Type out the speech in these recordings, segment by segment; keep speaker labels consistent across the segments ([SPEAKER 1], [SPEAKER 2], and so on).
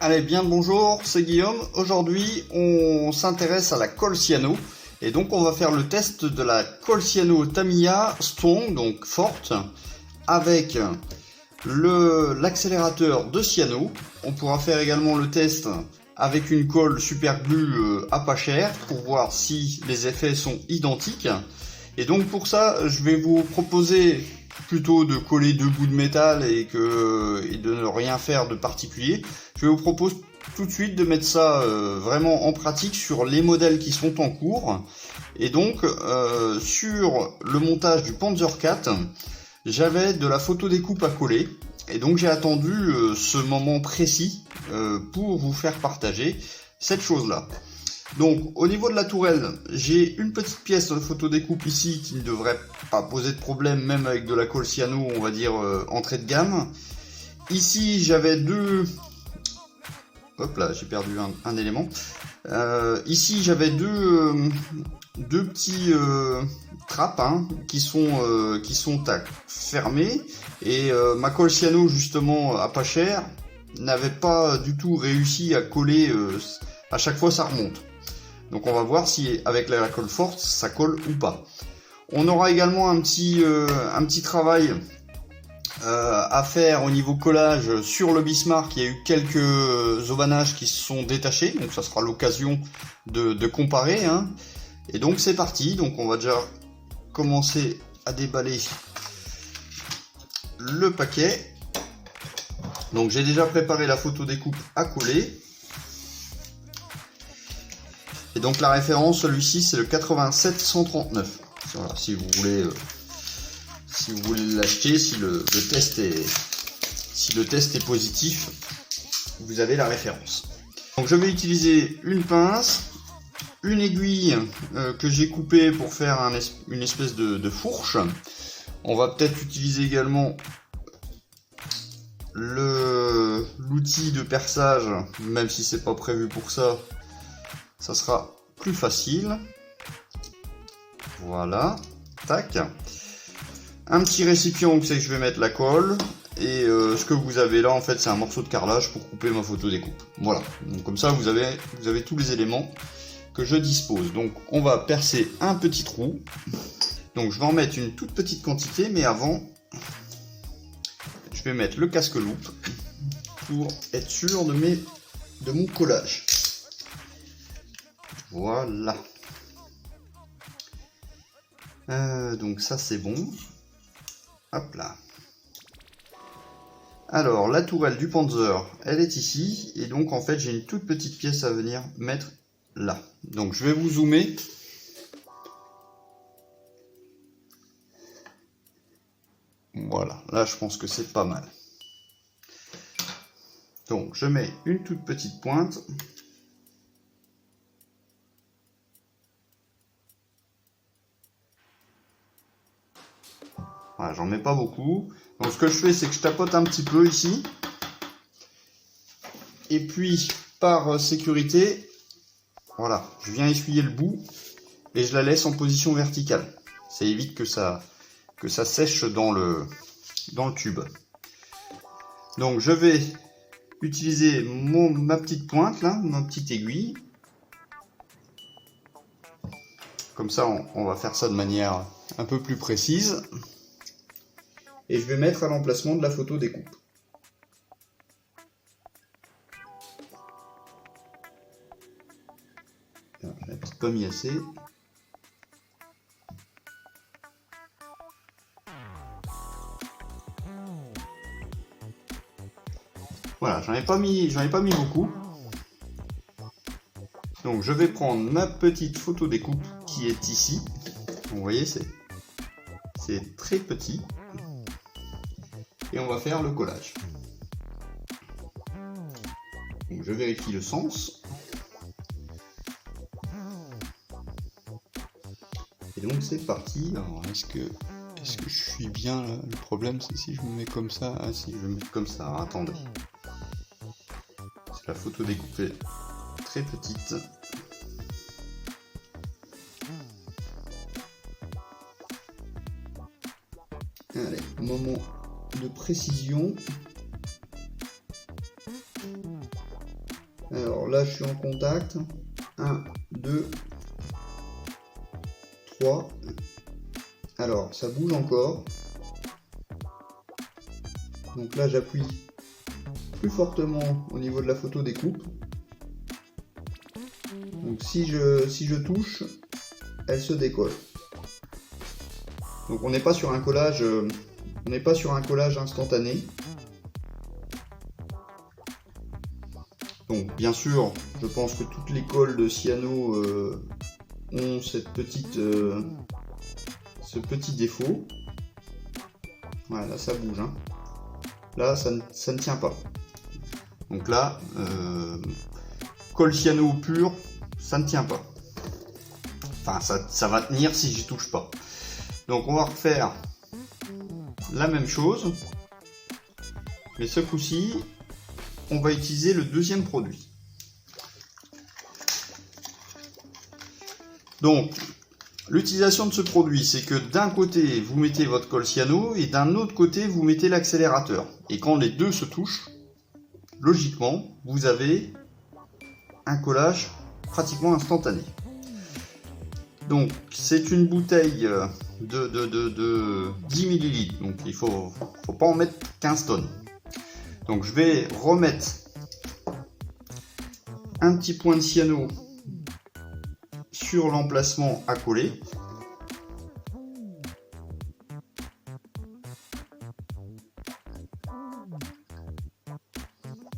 [SPEAKER 1] Allez, bien le bonjour, c'est Guillaume. Aujourd'hui, on s'intéresse à la colle cyano. Et donc, on va faire le test de la colle cyano Tamiya Strong, donc forte, avec l'accélérateur de cyano. On pourra faire également le test avec une colle super glue à pas cher pour voir si les effets sont identiques. Et donc, pour ça, je vais vous proposer plutôt de coller deux bouts de métal et de ne rien faire de particulier. Je vous propose tout de suite de mettre ça vraiment en pratique sur les modèles qui sont en cours. Et donc sur le montage du Panzer 4, j'avais de la photo découpe à coller. Et donc j'ai attendu ce moment précis pour vous faire partager cette chose-là. Donc au niveau de la tourelle, j'ai une petite pièce de photo découpe ici qui ne devrait pas poser de problème, même avec de la colle cyano, on va dire entrée de gamme. Ici j'avais deux... Hop là, j'ai perdu un élément. Ici j'avais deux petits trappes qui sont à fermer. Et ma colle cyano justement à pas cher n'avait pas du tout réussi à coller. À chaque fois ça remonte. Donc on va voir si avec la colle forte ça colle ou pas. On aura également un petit travail à faire au niveau collage sur le Bismarck. Il y a eu quelques aubanages qui se sont détachés, donc ça sera l'occasion de comparer. Et donc c'est parti, donc on va déjà commencer à déballer le paquet. Donc j'ai déjà préparé la photo découpe à coller. Et donc la référence, celui-ci, c'est le 87-139. Voilà, si vous voulez l'acheter, si le test est positif, vous avez la référence. Donc je vais utiliser une pince, une aiguille que j'ai coupée pour faire une espèce de fourche. On va peut-être utiliser également l'outil de perçage, même si c'est pas prévu pour ça. Ça sera plus facile. Voilà, tac. Un petit récipient où c'est que je vais mettre la colle. Et ce que vous avez là, en fait, c'est un morceau de carrelage pour couper ma photo découpe. Voilà, donc comme ça, vous avez tous les éléments que je dispose. Donc, on va percer un petit trou. Donc, je vais en mettre une toute petite quantité, mais avant, je vais mettre le casque-loupe pour être sûr de mon collage. Voilà. Donc ça c'est bon. Hop là. Alors la tourelle du Panzer, elle est ici. Et donc en fait j'ai une toute petite pièce à venir mettre là. Donc je vais vous zoomer. Voilà, là je pense que c'est pas mal. Donc je mets une toute petite pointe. Voilà, j'en mets pas beaucoup. Donc ce que je fais, c'est que je tapote un petit peu ici. Et puis, par sécurité, voilà, je viens essuyer le bout et je la laisse en position verticale. Ça évite que ça sèche dans le tube. Donc je vais utiliser ma petite pointe, là, ma petite aiguille. Comme ça, on va faire ça de manière un peu plus précise. Et je vais mettre à l'emplacement de la photo découpe. Je n'ai peut-être pas mis assez. Voilà, j'en ai pas mis beaucoup. Donc je vais prendre ma petite photo découpe qui est ici. Vous voyez, c'est très petit. Et on va faire le collage. Donc je vérifie le sens. Et donc c'est parti. Alors est-ce que je suis bien là? Le problème c'est si je me mets comme ça. Ah si, je vais me mettre comme ça. Attendez. C'est la photo découpée très petite. Allez, moment de précision. Alors là, je suis en contact. 1, 2, 3. Alors, ça bouge encore. Donc là, j'appuie plus fortement au niveau de la photo découpe. Donc si je touche, elle se décolle. Donc on n'est pas sur un collage, instantané. Donc bien sûr, je pense que toutes les colles de cyano ont ce petit défaut. Voilà, là ça bouge. Hein. Là, ça ne tient pas. Donc là, colle cyano pure, ça ne tient pas. Enfin, ça va tenir si j'y touche pas. Donc on va refaire la même chose. Mais ce coup-ci, on va utiliser le deuxième produit. Donc, l'utilisation de ce produit, c'est que d'un côté, vous mettez votre colle cyano et d'un autre côté, vous mettez l'accélérateur. Et quand les deux se touchent, logiquement, vous avez un collage pratiquement instantané. Donc, c'est une bouteille de 10 ml. Donc, il faut pas en mettre 15 tonnes. Donc, je vais remettre un petit point de cyano sur l'emplacement à coller.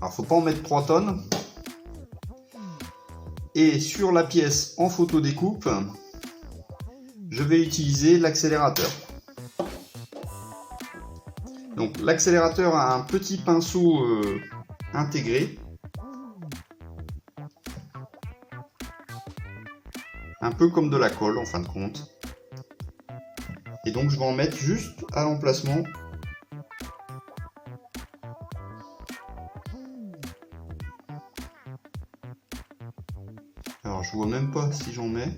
[SPEAKER 1] Alors, faut pas en mettre 3 tonnes. Et sur la pièce en photo découpe, je vais utiliser l'accélérateur. Donc l'accélérateur a un petit pinceau intégré, un peu comme de la colle en fin de compte. Et donc je vais en mettre juste à l'emplacement. Alors je vois même pas si j'en mets.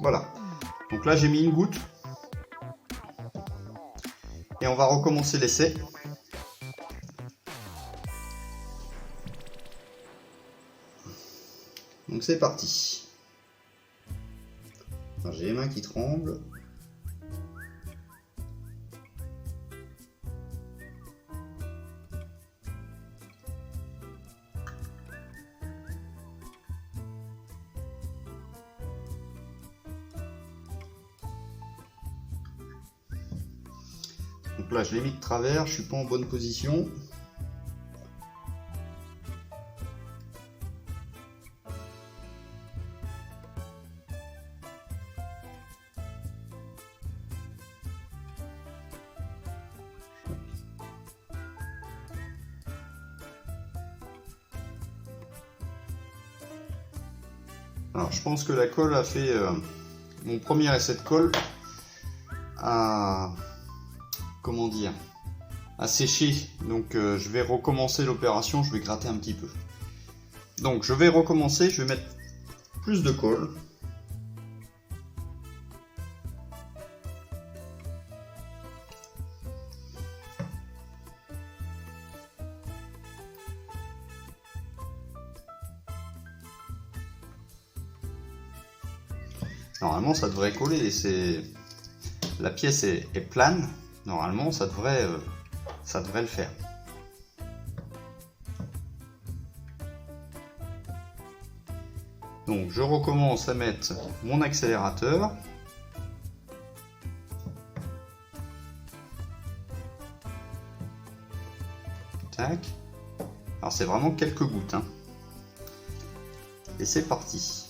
[SPEAKER 1] Voilà. Donc là j'ai mis une goutte. Et on va recommencer l'essai. Donc c'est parti. J'ai les mains qui tremblent. Donc là je l'ai mis de travers, je suis pas en bonne position. Alors je pense que la colle a fait mon premier essai de colle à comment dire à sécher, donc je vais recommencer l'opération, je vais gratter un petit peu. Donc je vais recommencer, je vais mettre plus de colle. Normalement ça devrait coller, la pièce est plane, normalement ça devrait le faire. Donc je recommence à mettre mon accélérateur. Tac. Alors c'est vraiment quelques gouttes, hein. Et c'est parti.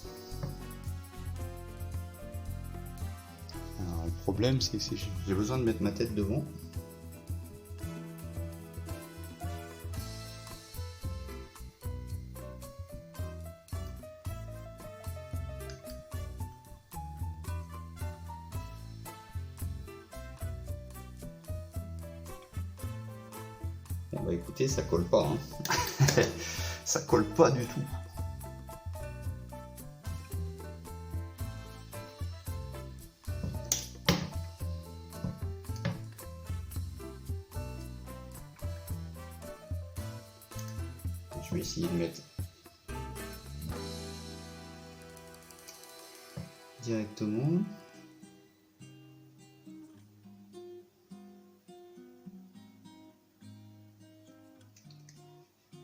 [SPEAKER 1] Alors, le problème c'est que j'ai besoin de mettre ma tête devant. Bon bah écoutez, ça colle pas, hein. Ça colle pas du tout. je vais essayer de mettre directement.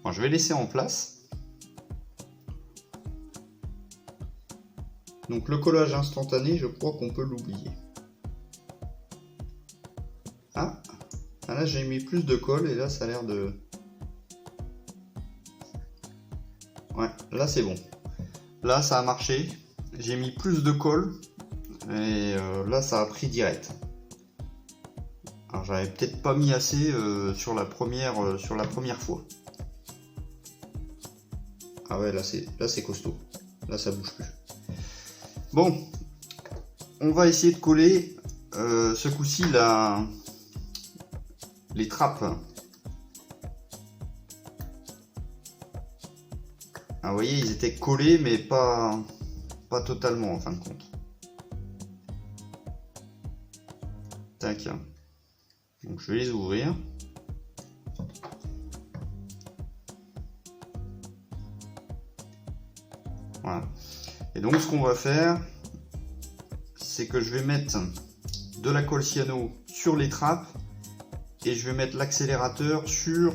[SPEAKER 1] Bon, je vais laisser en place. Donc le collage instantané, je crois qu'on peut l'oublier. Ah, là j'ai mis plus de colle et là ça a l'air de... Ouais, là c'est bon. Là ça a marché. J'ai mis plus de colle et là ça a pris direct. Alors j'avais peut-être pas mis assez sur la première fois. Ah ouais, là c'est costaud. Là ça bouge plus. Bon, on va essayer de coller ce coup-ci les trappes. Ah, vous voyez, ils étaient collés mais pas totalement en fin de compte. Tac. Donc je vais les ouvrir. Voilà. Et donc ce qu'on va faire, c'est que je vais mettre de la colle cyano sur les trappes et je vais mettre l'accélérateur sur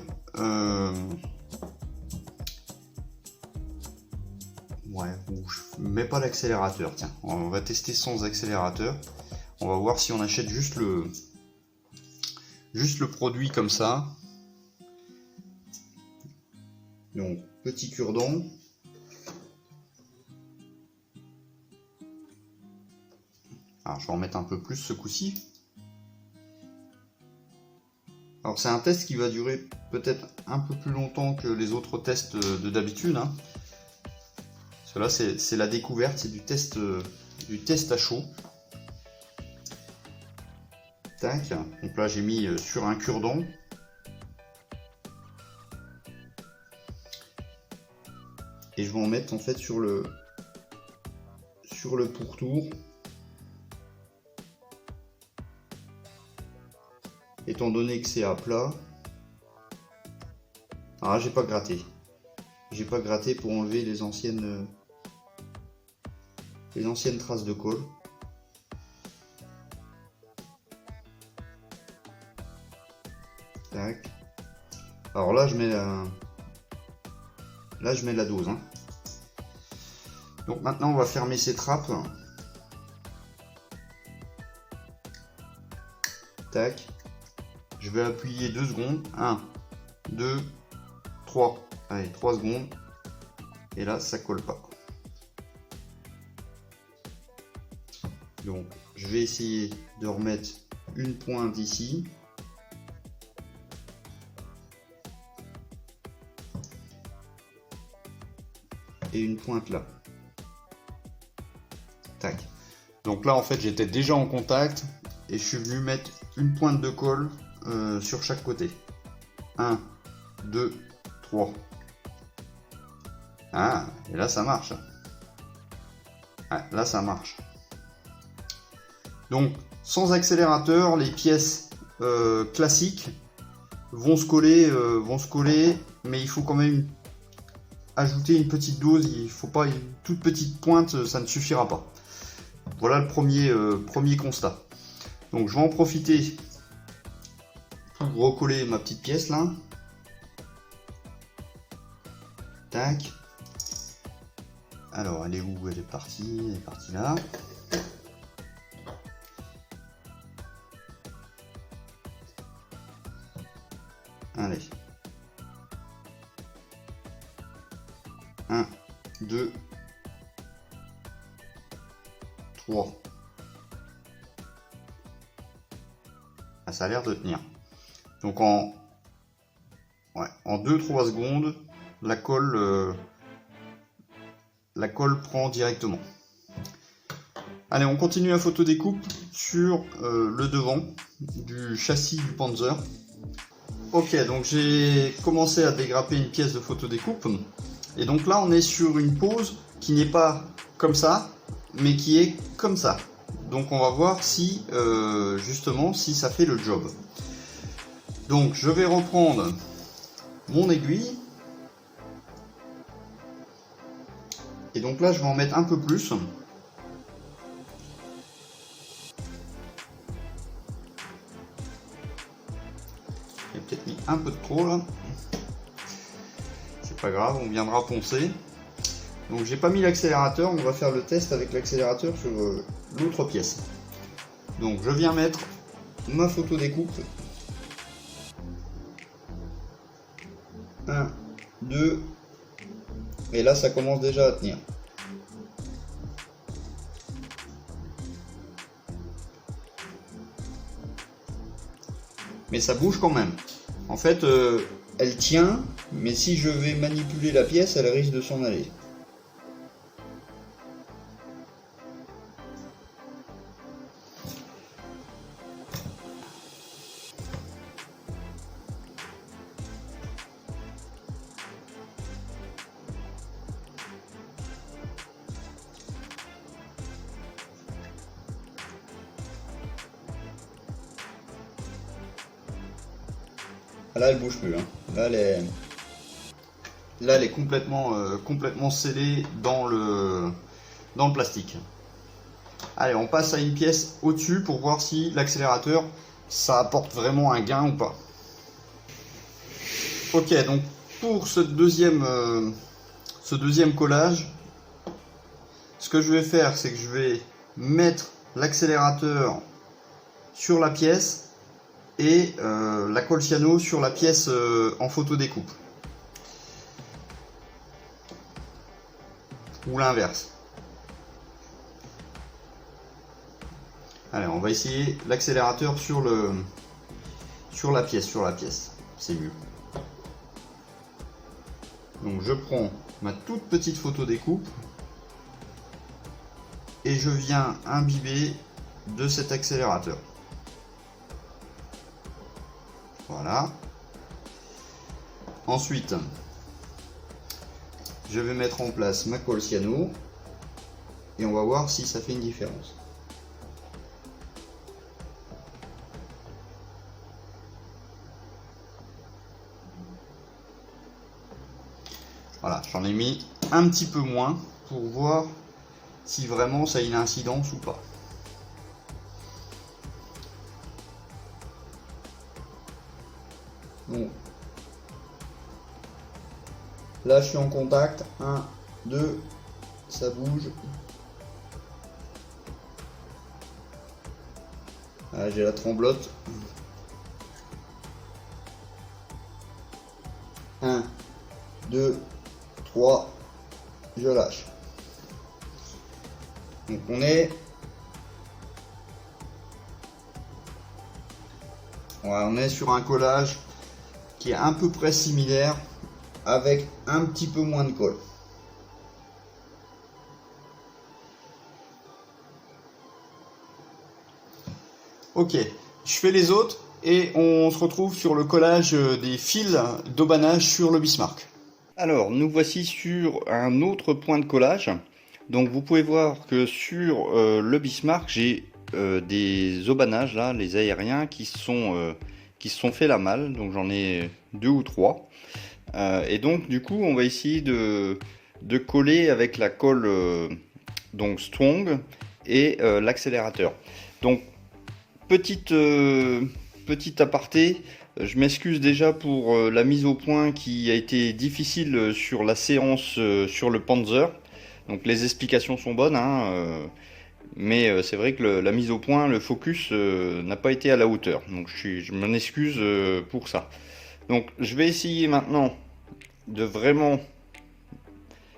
[SPEAKER 1] ouais, je mets pas l'accélérateur, tiens, on va tester sans accélérateur. On va voir si on achète juste le produit comme ça. Donc petit cure-dent. Alors je vais en mettre un peu plus ce coup-ci. Alors c'est un test qui va durer peut-être un peu plus longtemps que les autres tests de d'habitude, hein. Parce que là c'est la découverte, c'est du test à chaud. Tac. Donc là j'ai mis sur un cure-dent. Et je vais en mettre en fait sur le pourtour. Étant donné que c'est à plat. Ah, j'ai pas gratté. J'ai pas gratté pour enlever les anciennes traces de colle. Tac. Alors là je mets la dose, hein. Donc maintenant on va fermer ces trappes. Tac. Je vais appuyer 2 secondes. 1, 2, 3. Allez, 3 secondes. Et là, ça colle pas. Donc, je vais essayer de remettre une pointe ici. Et une pointe là. Tac. Donc là, en fait, j'étais déjà en contact. Et je suis venu mettre une pointe de colle sur chaque côté. 1, 2, 3. Ah, et là ça marche. Ah, là ça marche. Donc sans accélérateur, les pièces classiques vont se coller, mais il faut quand même ajouter une petite dose. Il faut pas une toute petite pointe, ça ne suffira pas. Voilà le premier constat. Donc je vais en profiter pour recoller ma petite pièce là. Tac. Alors elle est où? Elle est partie là. Allez. 1, 2, 3. Ah, ça a l'air de tenir. Donc en 2-3 secondes, la colle prend directement. Allez, on continue la photo découpe sur le devant du châssis du Panzer. Ok, donc j'ai commencé à dégrapper une pièce de photo découpe. Et donc là, on est sur une pose qui n'est pas comme ça, mais qui est comme ça. Donc on va voir si, justement, si ça fait le job. Donc je vais reprendre mon aiguille. Et donc là, je vais en mettre un peu plus. J'ai peut-être mis un peu de trop là. C'est pas grave, on viendra poncer. Donc j'ai pas mis l'accélérateur, on va faire le test avec l'accélérateur sur l'autre pièce. Donc je viens mettre ma photo découpe. 1, 2, et là ça commence déjà à tenir. Mais ça bouge quand même. En fait, elle tient, mais si je vais manipuler la pièce, elle risque de s'en aller. Là, elle bouge plus. Hein. Là, elle est complètement scellée dans le plastique. Allez, on passe à une pièce au-dessus pour voir si l'accélérateur, ça apporte vraiment un gain ou pas. Ok, donc pour ce deuxième collage, ce que je vais faire, c'est que je vais mettre l'accélérateur sur la pièce et la colle cyano sur la pièce en photo découpe. Ou l'inverse. Allez, on va essayer l'accélérateur sur la pièce. C'est mieux. Donc je prends ma toute petite photo découpe et je viens imbiber de cet accélérateur. Voilà. Ensuite, je vais mettre en place ma colle cyano et on va voir si ça fait une différence. Voilà, j'en ai mis un petit peu moins pour voir si vraiment ça a une incidence ou pas. Bon. Là je suis en contact, 1, 2, ça bouge. Ah, j'ai la tremblote. 1, 2, 3, je lâche. Donc on est sur un collage qui est à peu près similaire avec un petit peu moins de colle. Ok, je fais les autres et on se retrouve sur le collage des fils d'aubanage sur le Bismarck. Alors, nous voici sur un autre point de collage. Donc vous pouvez voir que sur le Bismarck, j'ai des aubanages, là, les aériens, qui se sont fait la malle. Donc j'en ai 2 ou 3. Et donc du coup, on va essayer de coller avec la colle donc Strong et l'accélérateur. Donc petit aparté, je m'excuse déjà pour la mise au point qui a été difficile sur la séance sur le Panzer. Donc les explications sont bonnes, hein, mais c'est vrai que la mise au point, le focus n'a pas été à la hauteur. Donc je m'en excuse pour ça. Donc je vais essayer maintenant de vraiment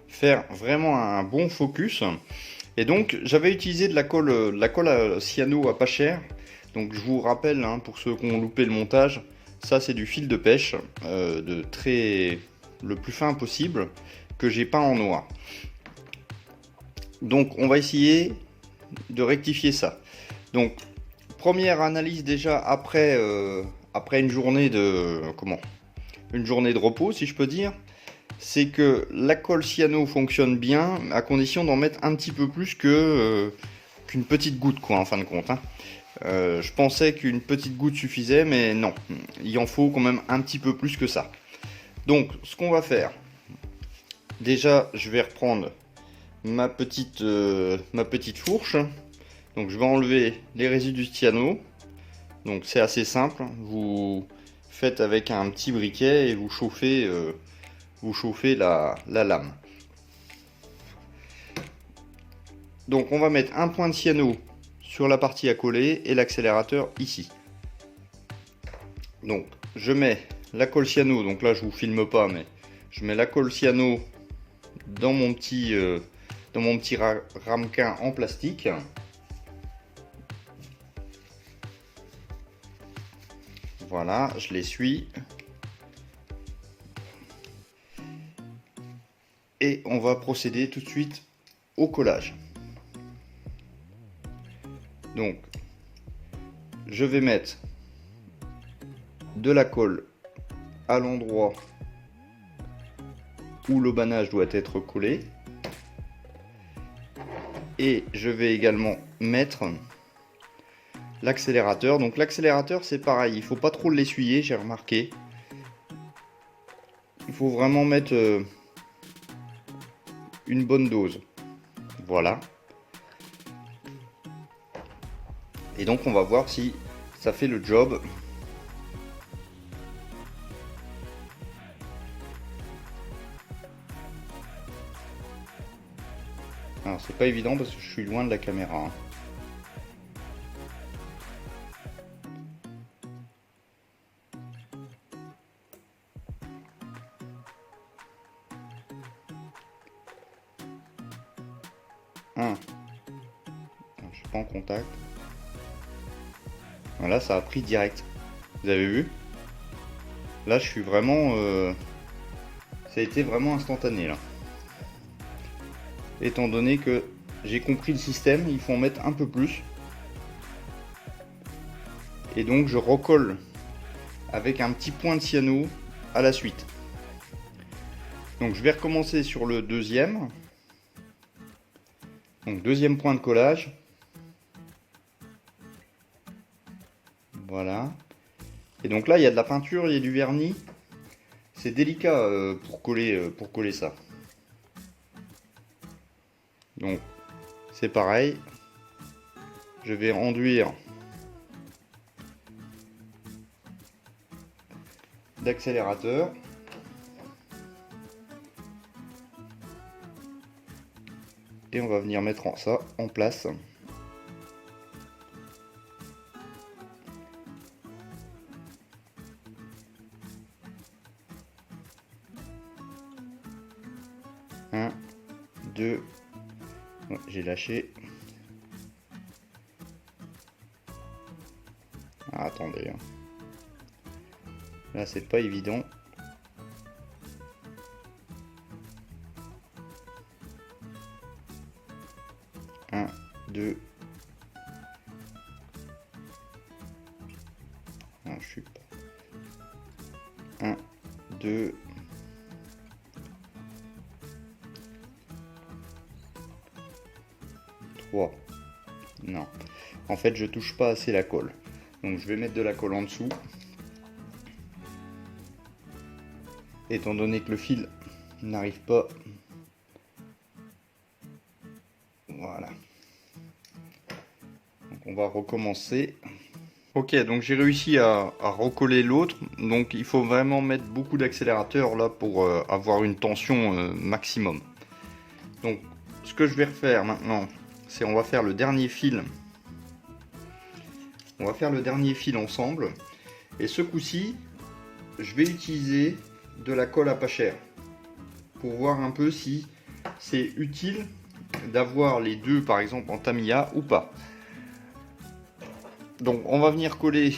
[SPEAKER 1] faire un bon focus. Et donc j'avais utilisé de la colle à cyano à pas cher. Donc je vous rappelle, hein, pour ceux qui ont loupé le montage, ça c'est du fil de pêche le plus fin possible, que j'ai peint en noir. Donc on va essayer de rectifier ça. Donc première analyse déjà après une journée de repos, si je peux dire, c'est que la colle cyano fonctionne bien à condition d'en mettre un petit peu plus qu'une petite goutte, quoi, en fin de compte, hein. Je pensais qu'une petite goutte suffisait, mais non, il en faut quand même un petit peu plus que ça. Donc ce qu'on va faire, déjà je vais reprendre ma petite fourche. Donc je vais enlever les résidus de cyano. Donc c'est assez simple, vous faites avec un petit briquet et vous chauffez la lame. Donc on va mettre un point de cyano sur la partie à coller et l'accélérateur ici. Donc je mets la colle cyano, donc là je vous filme pas, mais je mets la colle cyano dans mon petit ramequin en plastique. Voilà, je l'essuie. Et on va procéder tout de suite au collage. Donc, je vais mettre de la colle à l'endroit où l'aubanage doit être collé. Et je vais également mettre l'accélérateur. Donc l'accélérateur c'est pareil, il faut pas trop l'essuyer, j'ai remarqué. Il faut vraiment mettre une bonne dose. Voilà. Et donc on va voir si ça fait le job. Alors c'est pas évident parce que je suis loin de la caméra. Je suis pas en contact. Voilà, ça a pris direct. Vous avez vu? Là, je suis vraiment... ça a été vraiment instantané, là. Étant donné que j'ai compris le système, il faut en mettre un peu plus. Et donc, je recolle avec un petit point de cyano à la suite. Donc, je vais recommencer sur le deuxième. Donc, deuxième point de collage. Voilà. Et donc là, il y a de la peinture, il y a du vernis. C'est délicat pour coller ça. Donc, c'est pareil. Je vais enduire d'accélérateur. Et on va venir mettre ça en place. Un, deux. Ouais, j'ai lâché. Ah, attendez. Là, c'est pas évident. Un, deux. Non, je suis pas. Un, deux. Trois. Non. En fait, je touche pas assez la colle. Donc, je vais mettre de la colle en dessous. Étant donné que le fil n'arrive pas. Voilà. Donc on va recommencer. Ok, donc j'ai réussi à recoller l'autre. Donc il faut vraiment mettre beaucoup d'accélérateur là pour avoir une tension maximum. Donc ce que je vais refaire maintenant, c'est on va faire le dernier fil. On va faire le dernier fil ensemble. Et ce coup-ci, je vais utiliser de la colle à pas cher pour voir un peu si c'est utile d'avoir les deux par exemple en tamiya ou pas. Donc on va venir coller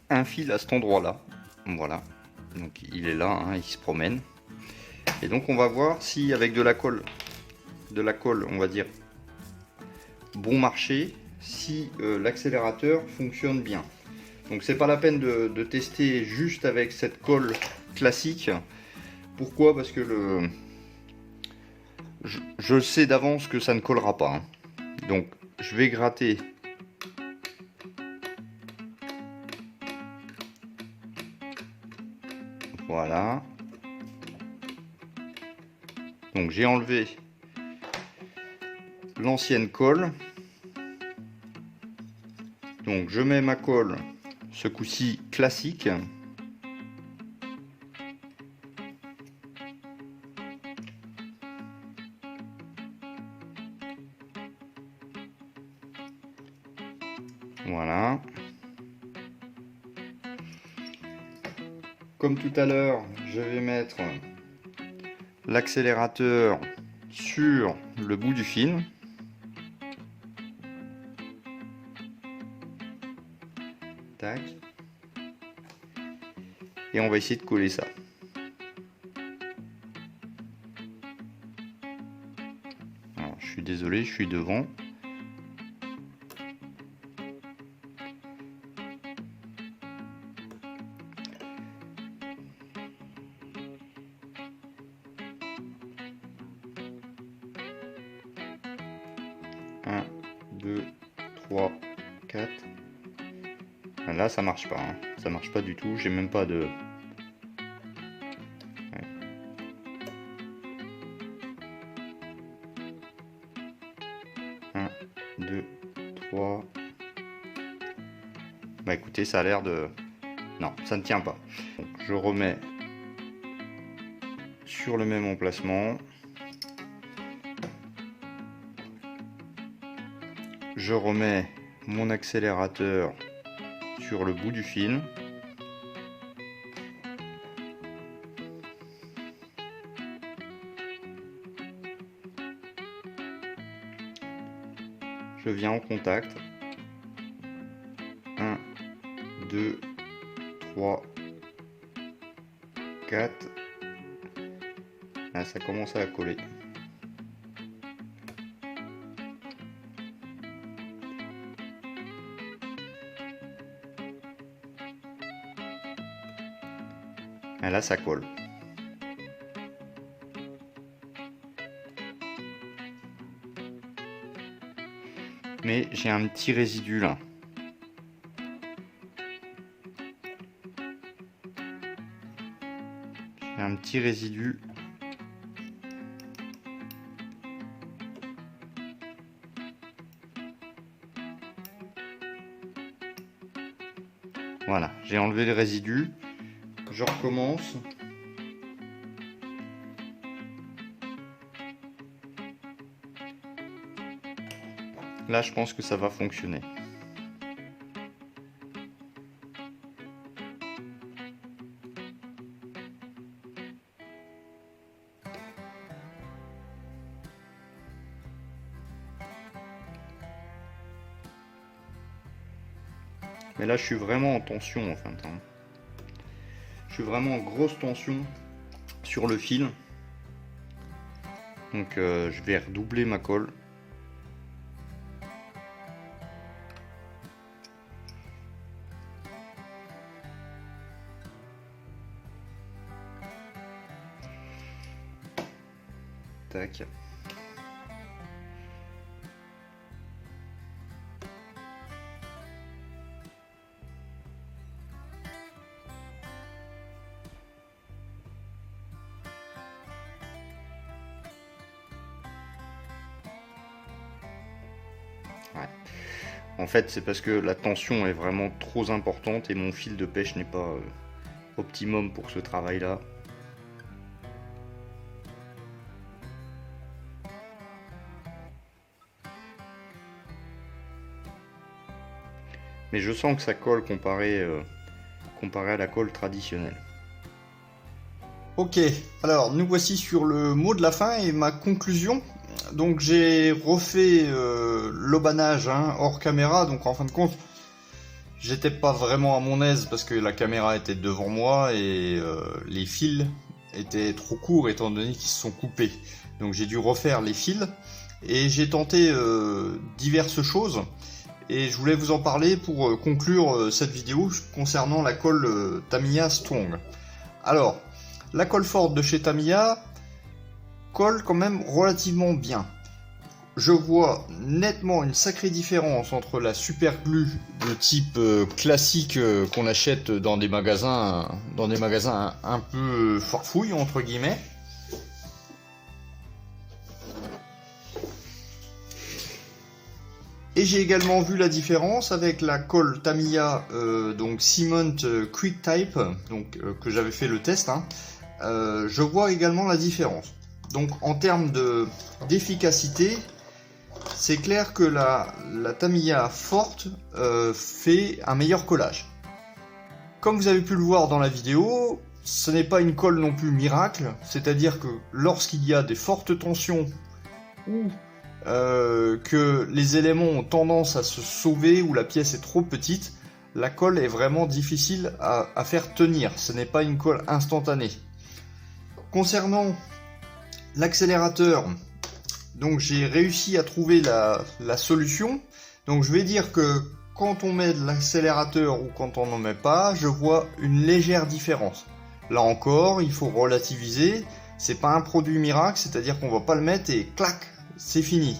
[SPEAKER 1] un fil à cet endroit là, voilà, donc il est là, hein, il se promène, et donc on va voir si avec de la colle on va dire bon marché, si l'accélérateur fonctionne bien. Donc c'est pas la peine de tester juste avec cette colle classique. Pourquoi? Parce que je sais d'avance que ça ne collera pas, hein. Donc je vais gratter voilà. Donc j'ai enlevé l'ancienne colle. Donc je mets ma colle, ce coup-ci classique. Voilà. Comme tout à l'heure, je vais mettre l'accélérateur sur le bout du fil. Tac. Et on va essayer de coller ça. Alors, je suis désolé, je suis devant. Un, 2, 3, 4. Là ça marche pas, hein. Ça marche pas du tout, j'ai même pas de... Ouais. 1, 2, 3. Bah écoutez, ça a l'air de... Non, ça ne tient pas. Donc, je remets sur le même emplacement. Je remets mon accélérateur sur le bout du fil. Je viens en contact. 1, 2, 3, 4. Là, ça commence à coller. Et là, ça colle. Mais j'ai un petit résidu là. J'ai un petit résidu. Voilà, j'ai enlevé le résidu. Je recommence. Là, je pense que ça va fonctionner. Mais là, je suis vraiment en tension en fin de temps. Je suis vraiment en grosse tension sur le fil. Donc je vais redoubler ma colle. Tac. Ouais. En fait, c'est parce que la tension est vraiment trop importante et mon fil de pêche n'est pas optimum pour ce travail-là. Mais je sens que ça colle comparé à la colle traditionnelle. Ok, alors nous voici sur le mot de la fin et ma conclusion. Donc j'ai refait l'obanage hors caméra, donc en fin de compte j'étais pas vraiment à mon aise parce que la caméra était devant moi et les fils étaient trop courts étant donné qu'ils se sont coupés. Donc j'ai dû refaire les fils et j'ai tenté diverses choses et je voulais vous en parler pour conclure cette vidéo concernant la colle Tamiya Strong. Alors, la colle forte de chez Tamiya colle quand même relativement bien. Je vois nettement une sacrée différence entre la super glue de type classique qu'on achète dans des magasins un peu farfouilles entre guillemets. Et j'ai également vu la différence avec la colle Tamiya donc Cement Quick Type, donc que j'avais fait le test. Hein. Je vois également la différence. Donc en termes d'efficacité, c'est clair que la Tamiya forte fait un meilleur collage. Comme vous avez pu le voir dans la vidéo, ce n'est pas une colle non plus miracle, c'est-à-dire que lorsqu'il y a des fortes tensions ou que les éléments ont tendance à se sauver ou la pièce est trop petite, la colle est vraiment difficile à faire tenir. Ce n'est pas une colle instantanée. Concernant l'accélérateur, donc j'ai réussi à trouver la solution. Donc je vais dire que quand on met de l'accélérateur ou quand on n'en met pas, je vois une légère différence. Là encore, il faut relativiser. C'est pas un produit miracle, c'est-à-dire qu'on va pas le mettre et clac, c'est fini.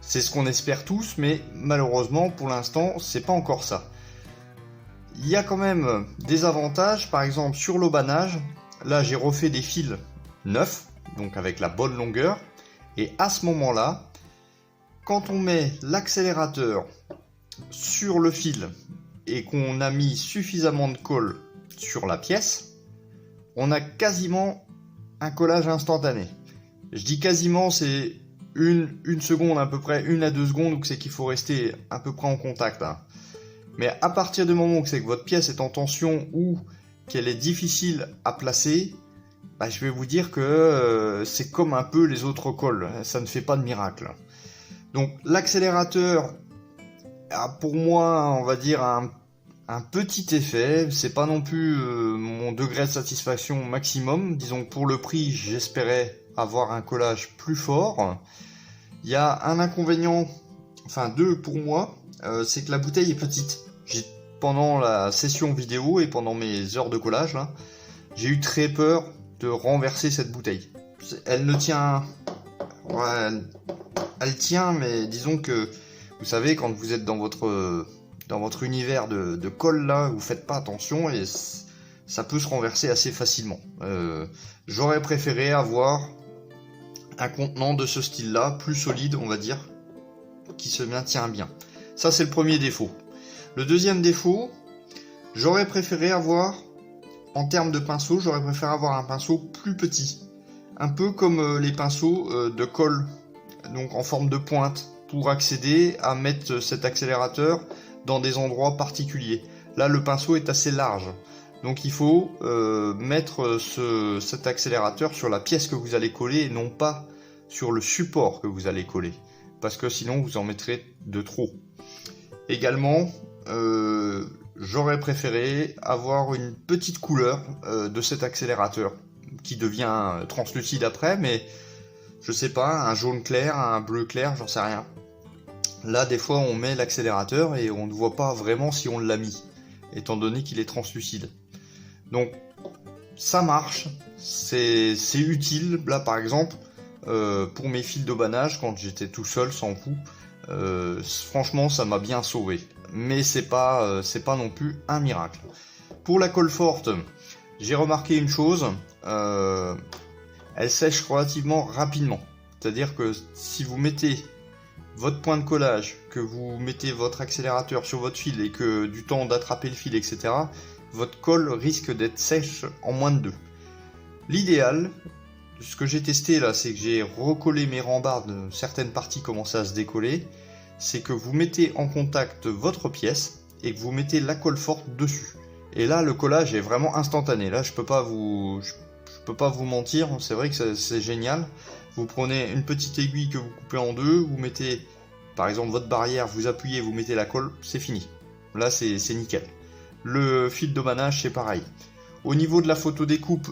[SPEAKER 1] C'est ce qu'on espère tous, mais malheureusement, pour l'instant, c'est pas encore ça. Il y a quand même des avantages, par exemple sur l'aubanage. Là, j'ai refait des fils neufs, donc avec la bonne longueur. Et à ce moment-là, quand on met l'accélérateur sur le fil et qu'on a mis suffisamment de colle sur la pièce, on a quasiment un collage instantané. Je dis quasiment, c'est une seconde à peu près, 1 à 2 secondes, donc c'est qu'il faut rester à peu près en contact. Hein. Mais à partir du moment où c'est que votre pièce est en tension ou qu'elle est difficile à placer, bah, je vais vous dire que c'est comme un peu les autres colles, ça ne fait pas de miracle. Donc l'accélérateur a pour moi, on va dire, un petit effet, c'est pas non plus mon degré de satisfaction maximum. Disons que pour le prix, j'espérais avoir un collage plus fort. Il y a un inconvénient, enfin deux pour moi, c'est que la bouteille est petite. Pendant la session vidéo et pendant mes heures de collage, là, j'ai eu très peur de renverser cette bouteille. Elle ne tient... Ouais, elle tient, mais disons que, vous savez, quand vous êtes dans votre univers de colle, là, vous faites pas attention et ça peut se renverser assez facilement. J'aurais préféré avoir un contenant de ce style-là, plus solide, on va dire, qui se maintient bien. Ça, c'est le premier défaut. Le deuxième défaut, j'aurais préféré avoir, en termes de pinceau, j'aurais préféré avoir un pinceau plus petit. Un peu comme les pinceaux de colle, donc en forme de pointe, pour accéder à mettre cet accélérateur dans des endroits particuliers. Là, le pinceau est assez large. Donc il faut mettre cet accélérateur sur la pièce que vous allez coller et non pas sur le support que vous allez coller. Parce que sinon vous en mettrez de trop. Également, j'aurais préféré avoir une petite couleur de cet accélérateur qui devient translucide après, mais je sais pas, un jaune clair, un bleu clair, j'en sais rien. Là, des fois, on met l'accélérateur et on ne voit pas vraiment si on l'a mis, étant donné qu'il est translucide. Donc, ça marche, c'est utile. Là, par exemple, pour mes fils d'aubanage, quand j'étais tout seul, sans coup, franchement, ça m'a bien sauvé. Mais c'est pas non plus un miracle. Pour la colle forte, j'ai remarqué une chose, elle sèche relativement rapidement. C'est-à-dire que si vous mettez votre point de collage, que vous mettez votre accélérateur sur votre fil et que du temps d'attraper le fil, etc., votre colle risque d'être sèche en moins de 2. L'idéal, ce que j'ai testé là, c'est que j'ai recollé mes rambardes, certaines parties commençaient à se décoller, c'est que vous mettez en contact votre pièce et que vous mettez la colle forte dessus. Et là, le collage est vraiment instantané. Là, je peux pas vous mentir, c'est vrai que c'est génial. Vous prenez une petite aiguille que vous coupez en deux, vous mettez par exemple votre barrière, vous appuyez, vous mettez la colle, c'est fini. Là, c'est nickel. Le fil d'aubanage, c'est pareil. Au niveau de la photo découpe,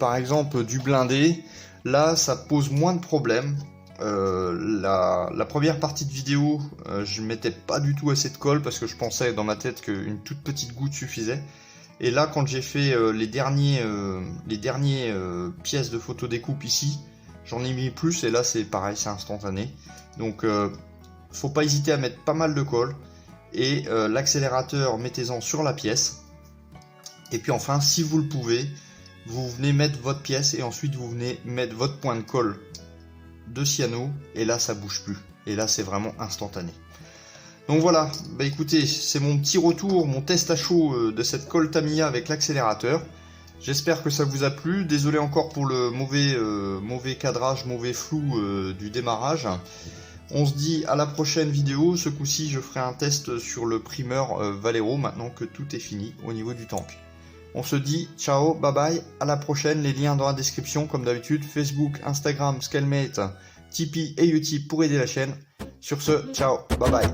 [SPEAKER 1] par exemple du blindé, là, ça pose moins de problèmes. La première partie de vidéo, je mettais pas du tout assez de colle parce que je pensais dans ma tête qu'une toute petite goutte suffisait. Et là, quand j'ai fait les dernières pièces de photo découpe ici, j'en ai mis plus et là c'est pareil, c'est instantané. Donc faut pas hésiter à mettre pas mal de colle et l'accélérateur mettez-en sur la pièce. Et puis enfin, si vous le pouvez, vous venez mettre votre pièce et ensuite vous venez mettre votre point de colle de cyano et là ça bouge plus. Et là c'est vraiment instantané. Donc voilà, bah écoutez, c'est mon petit retour, mon test à chaud de cette colle Tamiya avec l'accélérateur. J'espère que ça vous a plu. Désolé encore pour le mauvais cadrage, mauvais flou du démarrage. On se dit à la prochaine vidéo. Ce coup-ci, je ferai un test sur le primeur Valero maintenant que tout est fini au niveau du tank. On se dit ciao, bye bye, à la prochaine. Les liens dans la description comme d'habitude. Facebook, Instagram, Scalmate, Tipeee et Utip pour aider la chaîne. Sur ce, ciao, bye bye.